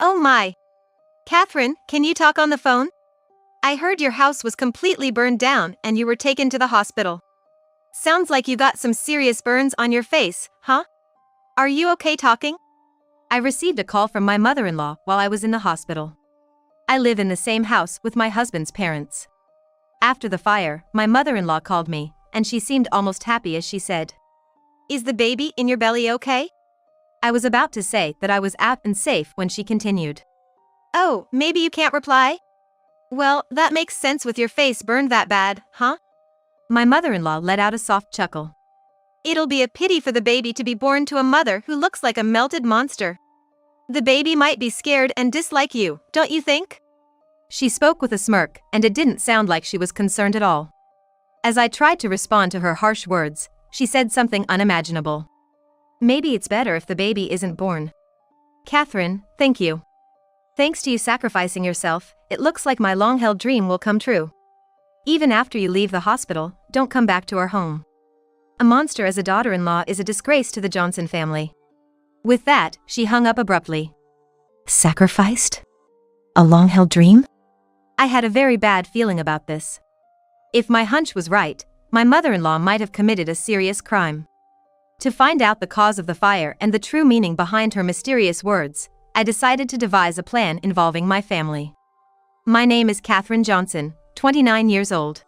Oh my. Catherine, can you talk on the phone? I heard your house was completely burned down and you were taken to the hospital. Sounds like you got some serious burns on your face, huh? Are you okay talking? I received a call from my mother-in-law while I was in the hospital. I live in the same house with my husband's parents. After the fire, my mother-in-law called me, and she seemed almost happy as she said, "Is the baby in your belly okay?" I was about to say that I was out and safe when she continued, "Oh, maybe you can't reply? Well, that makes sense with your face burned that bad, huh?" My mother-in-law let out a soft chuckle. "It'll be a pity for the baby to be born to a mother who looks like a melted monster. The baby might be scared and dislike you, don't you think?" She spoke with a smirk, and it didn't sound like she was concerned at all. As I tried to respond to her harsh words, she said something unimaginable. "Maybe it's better if the baby isn't born." "Catherine, thank you. Thanks to you sacrificing yourself, it looks like my long-held dream will come true. Even after you leave the hospital, don't come back to our home. A monster as a daughter-in-law is a disgrace to the Johnson family." With that, she hung up abruptly. Sacrificed? A long-held dream? I had a very bad feeling about this. If my hunch was right, my mother-in-law might have committed a serious crime. To find out the cause of the fire and the true meaning behind her mysterious words, I decided to devise a plan involving my family. My name is Catherine Johnson, 29 years old.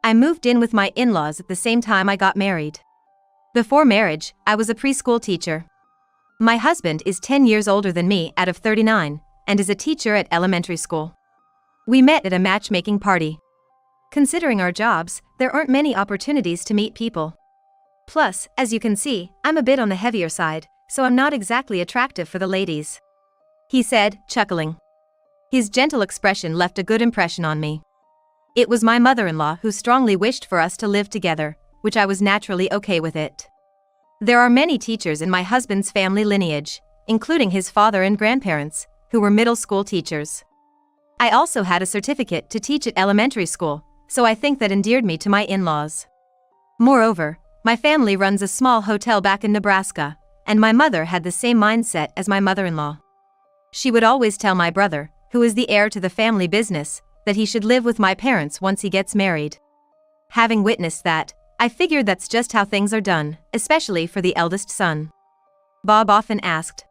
I moved in with my in-laws at the same time I got married. Before marriage, I was a preschool teacher. My husband is 10 years older than me out of 39, and is a teacher at elementary school. We met at a matchmaking party. Considering our jobs, there aren't many opportunities to meet people. Plus, as you can see, I'm a bit on the heavier side, so I'm not exactly attractive for the ladies," he said, chuckling. His gentle expression left a good impression on me. It was my mother-in-law who strongly wished for us to live together, which I was naturally okay with it. There are many teachers in my husband's family lineage, including his father and grandparents, who were middle school teachers. I also had a certificate to teach at elementary school, so I think that endeared me to my in-laws. Moreover, my family runs a small hotel back in Nebraska, and my mother had the same mindset as my mother-in-law. She would always tell my brother, who is the heir to the family business, that he should live with my parents once he gets married. Having witnessed that, I figured that's just how things are done, especially for the eldest son. Bob often asked,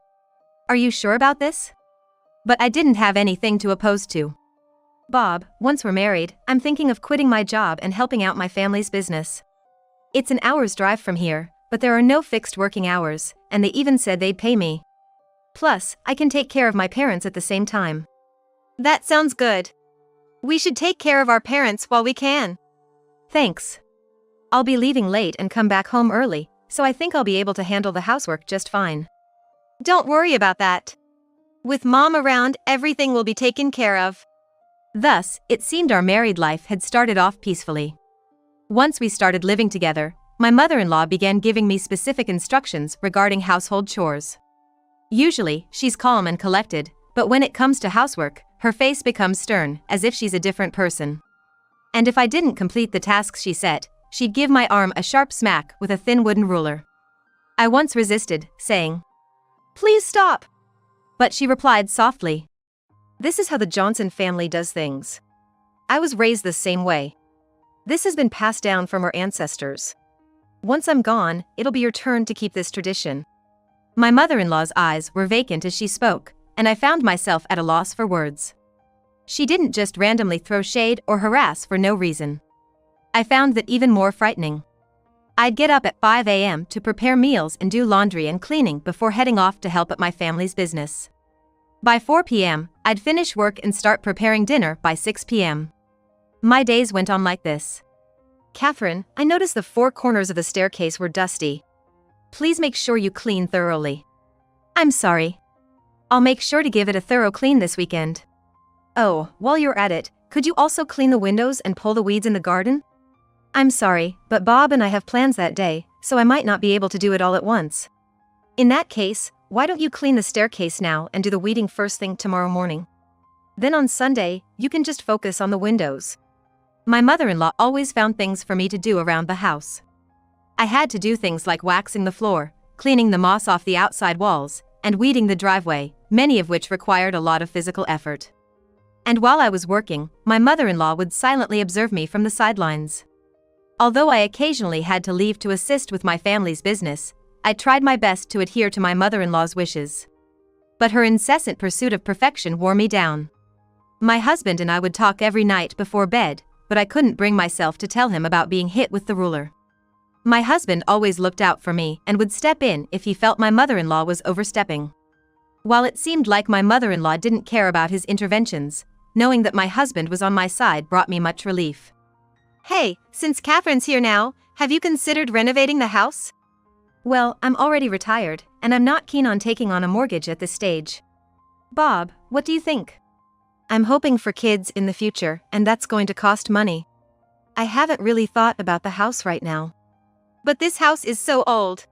"Are you sure about this?" But I didn't have anything to oppose to. "Bob, once we're married, I'm thinking of quitting my job and helping out my family's business. It's an hour's drive from here, but there are no fixed working hours, and they even said they'd pay me. Plus, I can take care of my parents at the same time." "That sounds good. We should take care of our parents while we can." "Thanks. I'll be leaving late and come back home early, so I think I'll be able to handle the housework just fine." "Don't worry about that. With Mom around, everything will be taken care of." Thus, it seemed our married life had started off peacefully. Once we started living together, my mother-in-law began giving me specific instructions regarding household chores. Usually, she's calm and collected, but when it comes to housework, her face becomes stern, as if she's a different person. And if I didn't complete the tasks she set, she'd give my arm a sharp smack with a thin wooden ruler. I once resisted, saying, "Please stop." But she replied softly, "This is how the Johnson family does things. I was raised the same way. This has been passed down from our ancestors. Once I'm gone, it'll be your turn to keep this tradition." My mother-in-law's eyes were vacant as she spoke, and I found myself at a loss for words. She didn't just randomly throw shade or harass for no reason. I found that even more frightening. I'd get up at 5 a.m. to prepare meals and do laundry and cleaning before heading off to help at my family's business. By 4 p.m., I'd finish work and start preparing dinner by 6 p.m. My days went on like this. "Catherine, I noticed the 4 corners of the staircase were dusty. Please make sure you clean thoroughly." "I'm sorry. I'll make sure to give it a thorough clean this weekend." "Oh, while you're at it, could you also clean the windows and pull the weeds in the garden?" "I'm sorry, but Bob and I have plans that day, so I might not be able to do it all at once." "In that case, why don't you clean the staircase now and do the weeding first thing tomorrow morning? Then on Sunday, you can just focus on the windows." My mother-in-law always found things for me to do around the house. I had to do things like waxing the floor, cleaning the moss off the outside walls, and weeding the driveway, many of which required a lot of physical effort. And while I was working, my mother-in-law would silently observe me from the sidelines. Although I occasionally had to leave to assist with my family's business, I tried my best to adhere to my mother-in-law's wishes. But her incessant pursuit of perfection wore me down. My husband and I would talk every night before bed, but I couldn't bring myself to tell him about being hit with the ruler. My husband always looked out for me and would step in if he felt my mother-in-law was overstepping. While it seemed like my mother-in-law didn't care about his interventions, knowing that my husband was on my side brought me much relief. Hey, since Catherine's here now, have you considered renovating the house? Well, I'm already retired, and I'm not keen on taking on a mortgage at this stage. Bob, what do you think? I'm hoping for kids in the future, and that's going to cost money. I haven't really thought about the house right now. But this house is so old.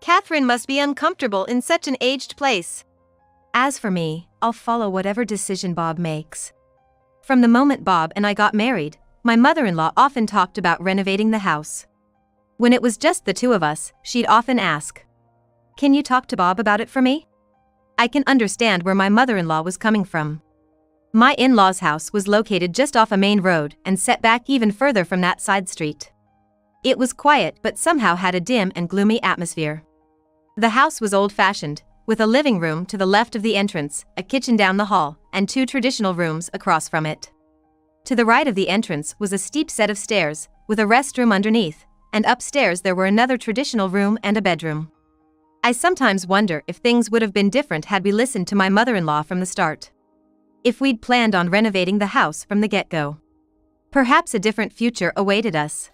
Catherine must be uncomfortable in such an aged place. As for me, I'll follow whatever decision Bob makes. From the moment Bob and I got married, my mother-in-law often talked about renovating the house. When it was just the two of us, she'd often ask, "Can you talk to Bob about it for me?" I can understand where my mother-in-law was coming from. My in-laws' house was located just off a main road and set back even further from that side street. It was quiet but somehow had a dim and gloomy atmosphere. The house was old-fashioned, with a living room to the left of the entrance, a kitchen down the hall, and two traditional rooms across from it. To the right of the entrance was a steep set of stairs, with a restroom underneath, and upstairs there were another traditional room and a bedroom. I sometimes wonder if things would have been different had we listened to my mother-in-law from the start. If we'd planned on renovating the house from the get-go. Perhaps a different future awaited us.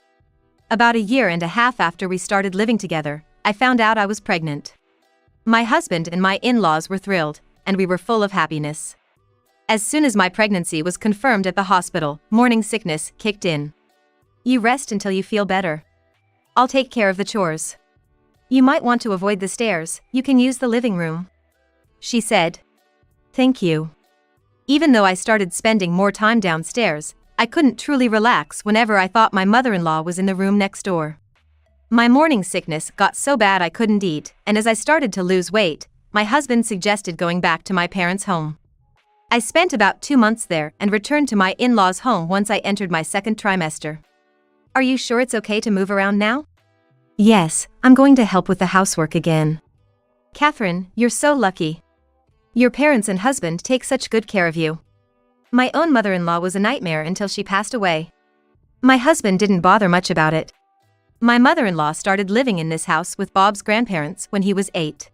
About a year and a half after we started living together, I found out I was pregnant. My husband and my in-laws were thrilled, and we were full of happiness. As soon as my pregnancy was confirmed at the hospital, morning sickness kicked in. You rest until you feel better. I'll take care of the chores. You might want to avoid the stairs, you can use the living room. She said. Thank you. Even though I started spending more time downstairs, I couldn't truly relax whenever I thought my mother-in-law was in the room next door. My morning sickness got so bad I couldn't eat, and as I started to lose weight, my husband suggested going back to my parents' home. I spent about 2 months there and returned to my in-laws' home once I entered my second trimester. Are you sure it's okay to move around now? Yes, I'm going to help with the housework again. Catherine, you're so lucky. Your parents and husband take such good care of you. My own mother-in-law was a nightmare until she passed away. My husband didn't bother much about it. My mother-in-law started living in this house with Bob's grandparents when he was 8.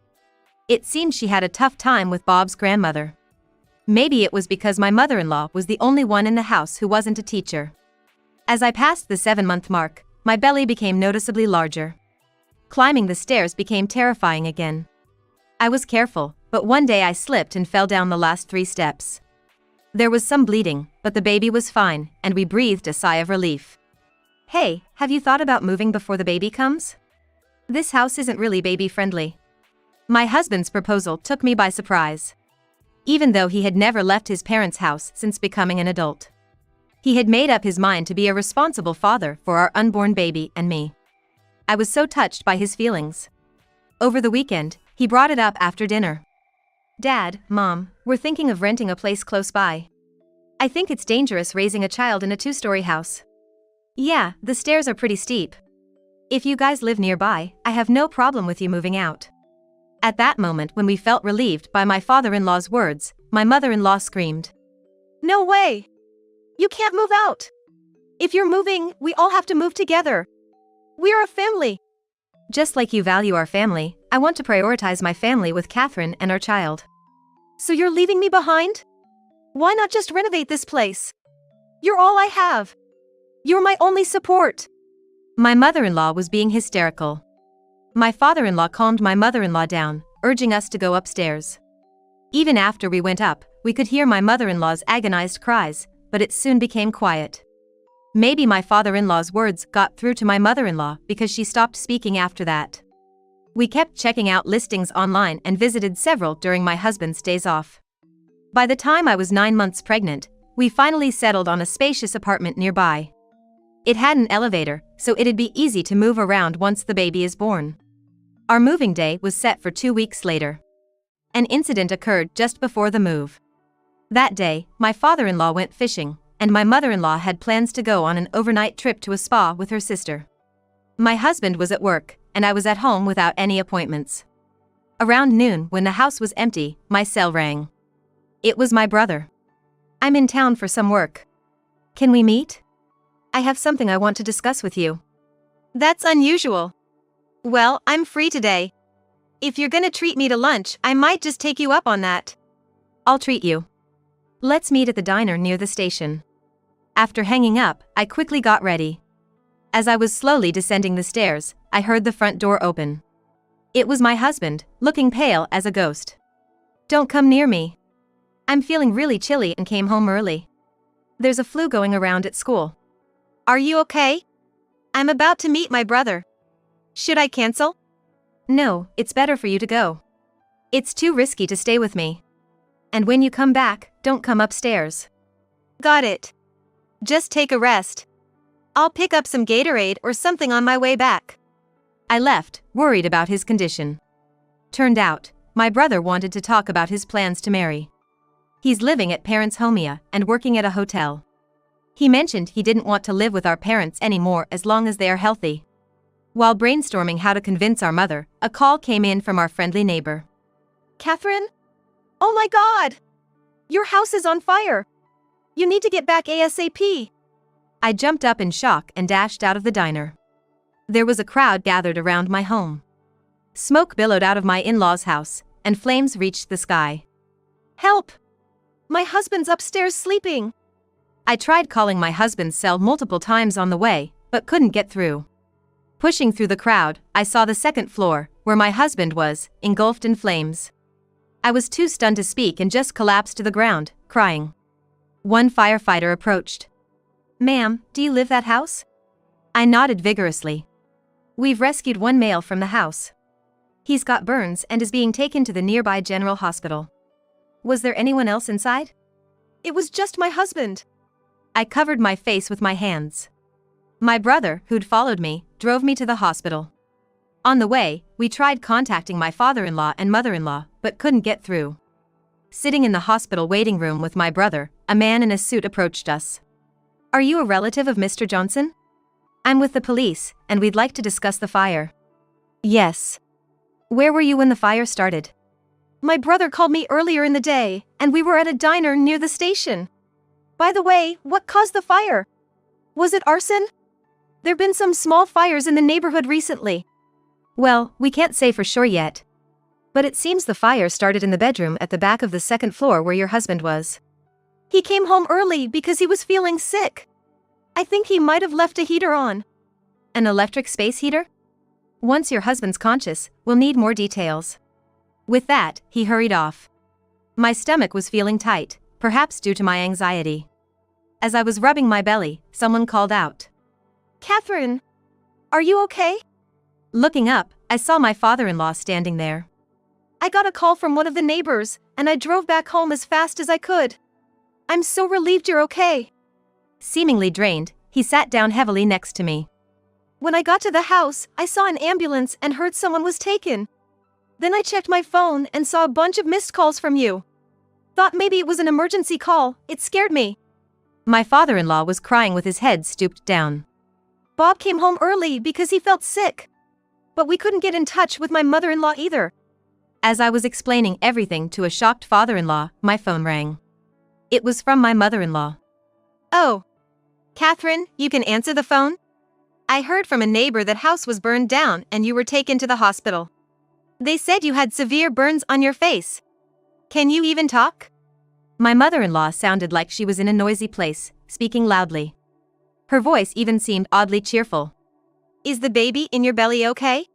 It seemed she had a tough time with Bob's grandmother. Maybe it was because my mother-in-law was the only one in the house who wasn't a teacher. As I passed the 7-month mark, my belly became noticeably larger. Climbing the stairs became terrifying again. I was careful, but one day I slipped and fell down the last 3 steps. There was some bleeding, but the baby was fine, and we breathed a sigh of relief. Hey, have you thought about moving before the baby comes? This house isn't really baby-friendly. My husband's proposal took me by surprise. Even though he had never left his parents' house since becoming an adult. He had made up his mind to be a responsible father for our unborn baby and me. I was so touched by his feelings. Over the weekend, he brought it up after dinner. Dad, Mom, we're thinking of renting a place close by. I think it's dangerous raising a child in a 2-story house. Yeah, the stairs are pretty steep. If you guys live nearby, I have no problem with you moving out. At that moment when we felt relieved by my father-in-law's words, my mother-in-law screamed. No way! You can't move out! If you're moving, we all have to move together. We're a family. Just like you value our family, I want to prioritize my family with Catherine and our child. So you're leaving me behind? Why not just renovate this place? You're all I have. You're my only support. My mother-in-law was being hysterical. My father-in-law calmed my mother-in-law down, urging us to go upstairs. Even after we went up, we could hear my mother-in-law's agonized cries, but it soon became quiet. Maybe my father-in-law's words got through to my mother-in-law because she stopped speaking after that. We kept checking out listings online and visited several during my husband's days off. By the time I was 9 months pregnant, we finally settled on a spacious apartment nearby. It had an elevator, so it'd be easy to move around once the baby is born. Our moving day was set for 2 weeks later. An incident occurred just before the move. That day, my father-in-law went fishing, and my mother-in-law had plans to go on an overnight trip to a spa with her sister. My husband was at work, and I was at home without any appointments. Around noon, when the house was empty, my cell rang. It was my brother. "I'm in town for some work. Can we meet? I have something I want to discuss with you." "That's unusual." "Well, I'm free today. If you're gonna treat me to lunch, I might just take you up on that." "I'll treat you. Let's meet at the diner near the station." After hanging up, I quickly got ready. As I was slowly descending the stairs, I heard the front door open. It was my husband, looking pale as a ghost. "Don't come near me. I'm feeling really chilly and came home early. There's a flu going around at school." "Are you okay?" "I'm about to meet my brother. Should I cancel?" "No, it's better for you to go. It's too risky to stay with me. And when you come back, don't come upstairs." "Got it. Just take a rest. I'll pick up some Gatorade or something on my way back." I left, worried about his condition. Turned out, my brother wanted to talk about his plans to marry. He's living at parents' homia and working at a hotel. He mentioned he didn't want to live with our parents anymore as long as they are healthy. While brainstorming how to convince our mother, a call came in from our friendly neighbor. "Catherine? Oh my God! Your house is on fire! You need to get back ASAP!" I jumped up in shock and dashed out of the diner. There was a crowd gathered around my home. Smoke billowed out of my in-laws' house, and flames reached the sky. "Help! My husband's upstairs sleeping!" I tried calling my husband's cell multiple times on the way, but couldn't get through. Pushing through the crowd, I saw the second floor, where my husband was, engulfed in flames. I was too stunned to speak and just collapsed to the ground, crying. One firefighter approached. "Ma'am, do you live that house?" I nodded vigorously. "We've rescued one male from the house. He's got burns and is being taken to the nearby general hospital." "Was there anyone else inside?" "It was just my husband." I covered my face with my hands. My brother, who'd followed me, drove me to the hospital. On the way, we tried contacting my father-in-law and mother-in-law, but couldn't get through. Sitting in the hospital waiting room with my brother, a man in a suit approached us. "Are you a relative of Mr. Johnson?" "I'm with the police, and we'd like to discuss the fire." "Yes. Where were you when the fire started?" "My brother called me earlier in the day, and we were at a diner near the station. By the way, what caused the fire? Was it arson? There've been some small fires in the neighborhood recently." "Well, we can't say for sure yet. But it seems the fire started in the bedroom at the back of the second floor where your husband was." "He came home early because he was feeling sick. I think he might have left a heater on." "An electric space heater? Once your husband's conscious, we'll need more details." With that, he hurried off. My stomach was feeling tight, perhaps due to my anxiety. As I was rubbing my belly, someone called out. "Catherine, are you okay?" Looking up, I saw my father-in-law standing there. "I got a call from one of the neighbors, and I drove back home as fast as I could. I'm so relieved you're okay." Seemingly drained, he sat down heavily next to me. "When I got to the house, I saw an ambulance and heard someone was taken. Then I checked my phone and saw a bunch of missed calls from you. Thought maybe it was an emergency call. It scared me." My father-in-law was crying with his head stooped down. "Bob came home early because he felt sick. But we couldn't get in touch with my mother-in-law either." As I was explaining everything to a shocked father-in-law, my phone rang. It was from my mother-in-law. "Oh. Catherine, you can answer the phone? I heard from a neighbor that house was burned down and you were taken to the hospital. They said you had severe burns on your face. Can you even talk?" My mother-in-law sounded like she was in a noisy place, speaking loudly. Her voice even seemed oddly cheerful. "Is the baby in your belly okay?"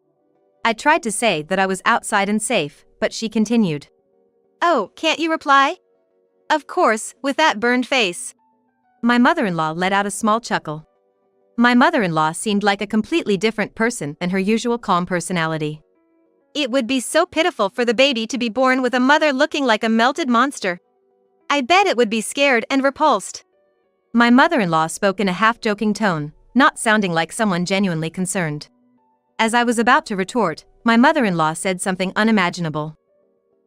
I tried to say that I was outside and safe, but she continued. "Oh, can't you reply? Of course, with that burned face." My mother-in-law let out a small chuckle. My mother-in-law seemed like a completely different person than her usual calm personality. "It would be so pitiful for the baby to be born with a mother looking like a melted monster. I bet it would be scared and repulsed." My mother-in-law spoke in a half-joking tone, not sounding like someone genuinely concerned. As I was about to retort, my mother-in-law said something unimaginable.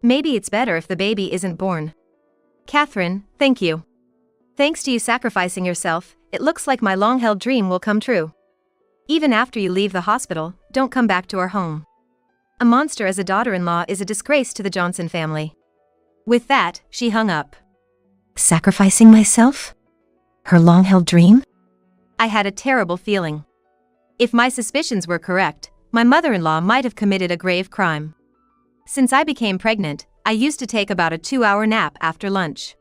Maybe it's better if the baby isn't born. Catherine, thank you. Thanks to you sacrificing yourself, it looks like my long-held dream will come true. Even after you leave the hospital, don't come back to our home. A monster as a daughter-in-law is a disgrace to the Johnson family. With that, she hung up. Sacrificing myself? Her long-held dream? I had a terrible feeling. If my suspicions were correct, my mother-in-law might have committed a grave crime. Since I became pregnant, I used to take about a 2-hour nap after lunch.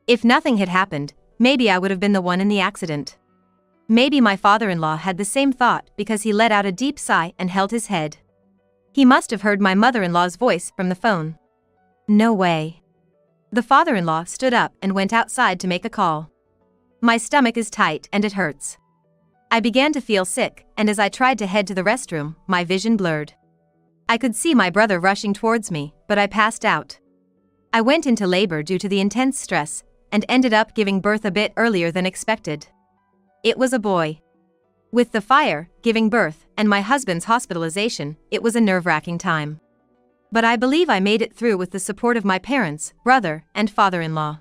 If nothing had happened, maybe I would have been the one in the accident. Maybe my father-in-law had the same thought because he let out a deep sigh and held his head. He must have heard my mother-in-law's voice from the phone. No way. The father-in-law stood up and went outside to make a call. My stomach is tight and it hurts. I began to feel sick, and as I tried to head to the restroom, my vision blurred. I could see my brother rushing towards me, but I passed out. I went into labor due to the intense stress, and ended up giving birth a bit earlier than expected. It was a boy. With the fire, giving birth, and my husband's hospitalization, it was a nerve-wracking time. But I believe I made it through with the support of my parents, brother, and father-in-law.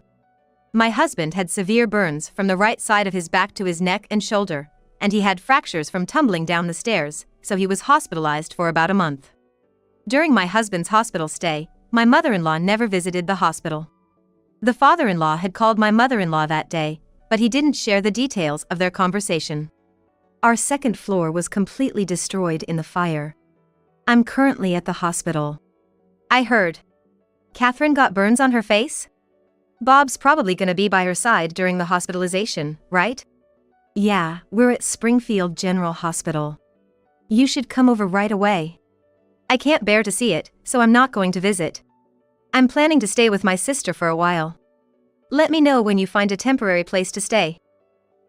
My husband had severe burns from the right side of his back to his neck and shoulder, and he had fractures from tumbling down the stairs, so he was hospitalized for about a month. During my husband's hospital stay, my mother-in-law never visited the hospital. The father-in-law had called my mother-in-law that day, but he didn't share the details of their conversation. Our second floor was completely destroyed in the fire. I'm currently at the hospital. I heard. Catherine got burns on her face? Bob's probably gonna be by her side during the hospitalization, right? Yeah, we're at Springfield General Hospital. You should come over right away. I can't bear to see it, so I'm not going to visit. I'm planning to stay with my sister for a while. Let me know when you find a temporary place to stay.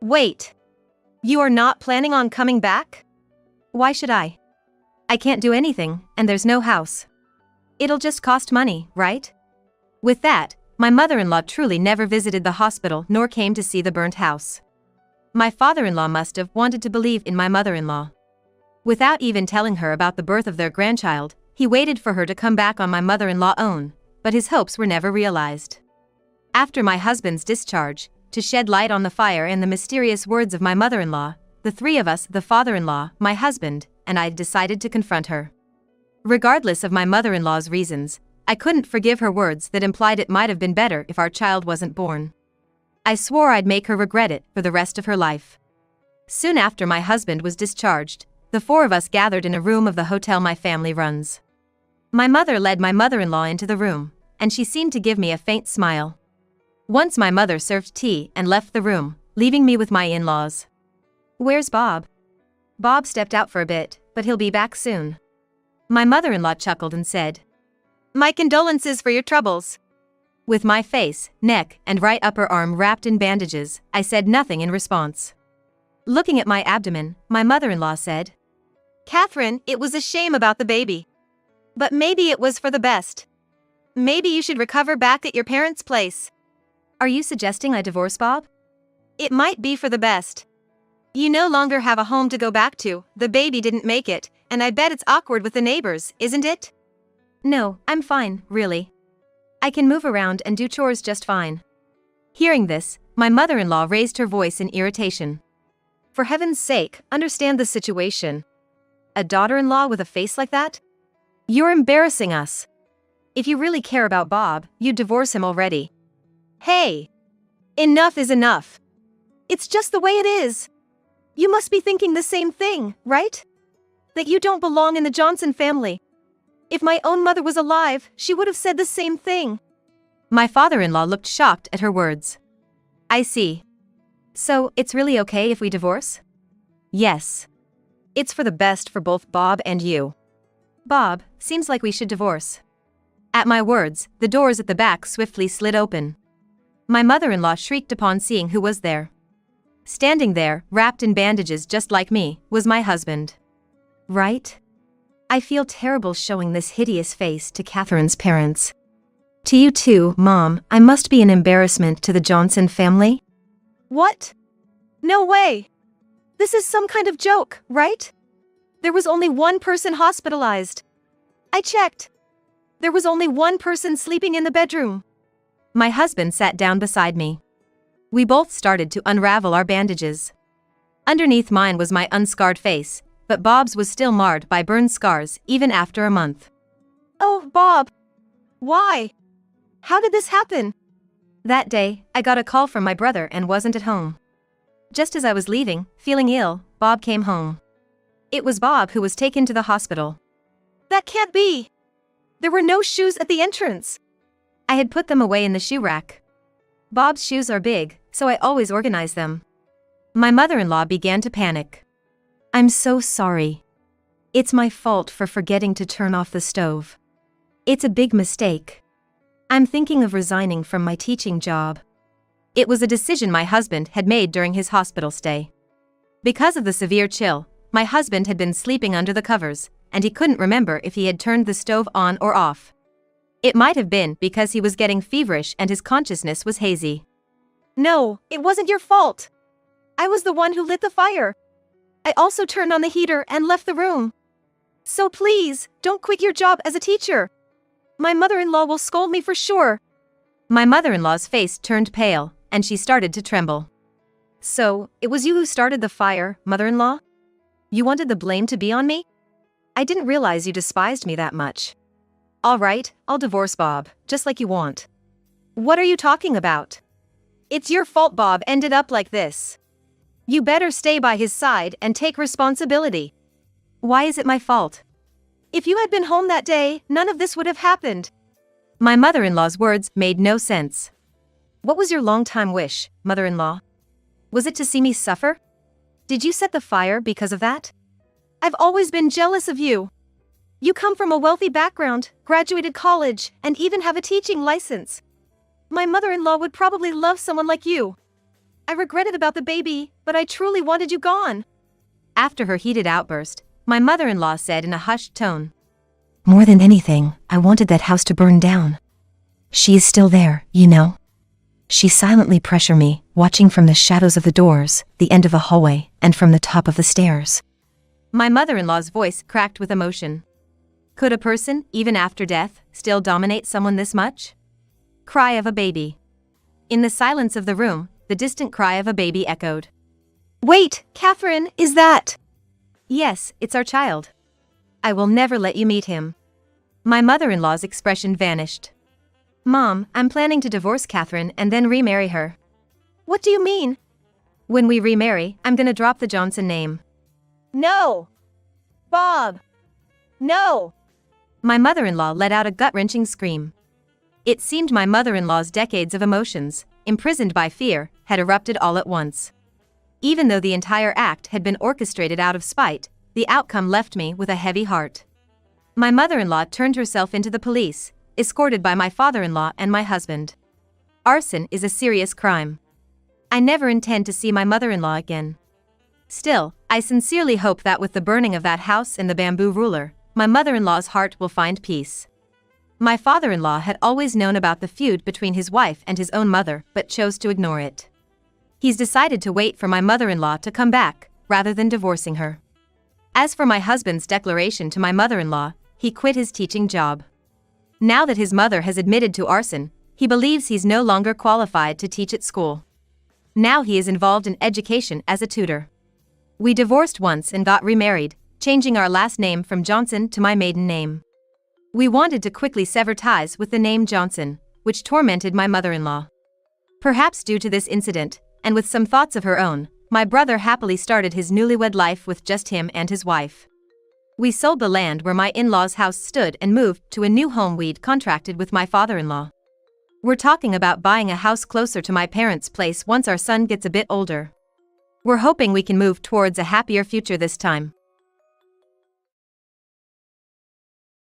Wait. You are not planning on coming back? Why should I? I can't do anything, and there's no house. It'll just cost money, right? With that, my mother-in-law truly never visited the hospital nor came to see the burnt house. My father-in-law must have wanted to believe in my mother-in-law. Without even telling her about the birth of their grandchild, he waited for her to come back on my mother-in-law's own, but his hopes were never realized. After my husband's discharge, to shed light on the fire and the mysterious words of my mother-in-law, the three of us, the father-in-law, my husband, and I, decided to confront her. Regardless of my mother-in-law's reasons, I couldn't forgive her words that implied it might have been better if our child wasn't born. I swore I'd make her regret it for the rest of her life. Soon after my husband was discharged, the four of us gathered in a room of the hotel my family runs. My mother led my mother-in-law into the room, and she seemed to give me a faint smile. Once my mother served tea and left the room, leaving me with my in-laws. Where's Bob? Bob stepped out for a bit, but he'll be back soon. My mother-in-law chuckled and said, My condolences for your troubles. With my face, neck, and right upper arm wrapped in bandages, I said nothing in response. Looking at my abdomen, my mother-in-law said, Catherine, it was a shame about the baby. But maybe it was for the best. Maybe you should recover back at your parents' place. Are you suggesting I divorce Bob? It might be for the best. You no longer have a home to go back to, the baby didn't make it, and I bet it's awkward with the neighbors, isn't it? No, I'm fine, really. I can move around and do chores just fine. Hearing this, my mother-in-law raised her voice in irritation. For heaven's sake, understand the situation. A daughter-in-law with a face like that? You're embarrassing us. If you really care about Bob, you'd divorce him already. Hey! Enough is enough. It's just the way it is. You must be thinking the same thing, right? That you don't belong in the Johnson family. If my own mother was alive, she would have said the same thing. My father-in-law looked shocked at her words. I see. So, it's really okay if we divorce? Yes. It's for the best for both Bob and you. Bob, seems like we should divorce. At my words, the doors at the back swiftly slid open. My mother-in-law shrieked upon seeing who was there. Standing there, wrapped in bandages just like me, was my husband. Right? I feel terrible showing this hideous face to Catherine's parents. To you too, Mom, I must be an embarrassment to the Johnson family? What? No way! This is some kind of joke, right? There was only one person hospitalized. I checked. There was only one person sleeping in the bedroom. My husband sat down beside me. We both started to unravel our bandages. Underneath mine was my unscarred face, but Bob's was still marred by burn scars even after a month. Oh, Bob. Why? How did this happen? That day, I got a call from my brother and wasn't at home. Just as I was leaving, feeling ill, Bob came home. It was Bob who was taken to the hospital. That can't be. There were no shoes at the entrance. I had put them away in the shoe rack. Bob's shoes are big, so I always organize them. My mother-in-law began to panic. I'm so sorry. It's my fault for forgetting to turn off the stove. It's a big mistake. I'm thinking of resigning from my teaching job. It was a decision my husband had made during his hospital stay. Because of the severe chill, my husband had been sleeping under the covers, and he couldn't remember if he had turned the stove on or off. It might have been because he was getting feverish and his consciousness was hazy. No, it wasn't your fault. I was the one who lit the fire. I also turned on the heater and left the room. So please, don't quit your job as a teacher. My mother-in-law will scold me for sure. My mother-in-law's face turned pale, and she started to tremble. So, it was you who started the fire, mother-in-law? You wanted the blame to be on me? I didn't realize you despised me that much. All right, I'll divorce Bob, just like you want. What are you talking about? It's your fault Bob ended up like this. You better stay by his side and take responsibility. Why is it my fault? If you had been home that day, none of this would have happened. My mother-in-law's words made no sense. What was your long-time wish, mother-in-law? Was it to see me suffer? Did you set the fire because of that? I've always been jealous of you. You come from a wealthy background, graduated college, and even have a teaching license. My mother-in-law would probably love someone like you. I regretted about the baby, but I truly wanted you gone. After her heated outburst, my mother-in-law said in a hushed tone, More than anything, I wanted that house to burn down. She is still there, you know. She silently pressured me, watching from the shadows of the doors, the end of the hallway, and from the top of the stairs. My mother-in-law's voice cracked with emotion. Could a person, even after death, still dominate someone this much? Cry of a baby. In the silence of the room, the distant cry of a baby echoed. Wait, Catherine, is that? Yes, it's our child. I will never let you meet him. My mother-in-law's expression vanished. Mom, I'm planning to divorce Catherine and then remarry her. What do you mean? When we remarry, I'm gonna drop the Johnson name. No! Bob! No! My mother-in-law let out a gut-wrenching scream. It seemed my mother-in-law's decades of emotions, imprisoned by fear, had erupted all at once. Even though the entire act had been orchestrated out of spite, the outcome left me with a heavy heart. My mother-in-law turned herself into the police, escorted by my father-in-law and my husband. Arson is a serious crime. I never intend to see my mother-in-law again. Still, I sincerely hope that with the burning of that house and the bamboo ruler, my mother-in-law's heart will find peace. My father-in-law had always known about the feud between his wife and his own mother, but chose to ignore it. He's decided to wait for my mother-in-law to come back, rather than divorcing her. As for my husband's declaration to my mother-in-law, he quit his teaching job. Now that his mother has admitted to arson, he believes he's no longer qualified to teach at school. Now he is involved in education as a tutor. We divorced once and got remarried, changing our last name from Johnson to my maiden name. We wanted to quickly sever ties with the name Johnson, which tormented my mother-in-law. Perhaps due to this incident, and with some thoughts of her own, my brother happily started his newlywed life with just him and his wife. We sold the land where my in-laws' house stood and moved to a new home we'd contracted with my father-in-law. We're talking about buying a house closer to my parents' place once our son gets a bit older. We're hoping we can move towards a happier future this time.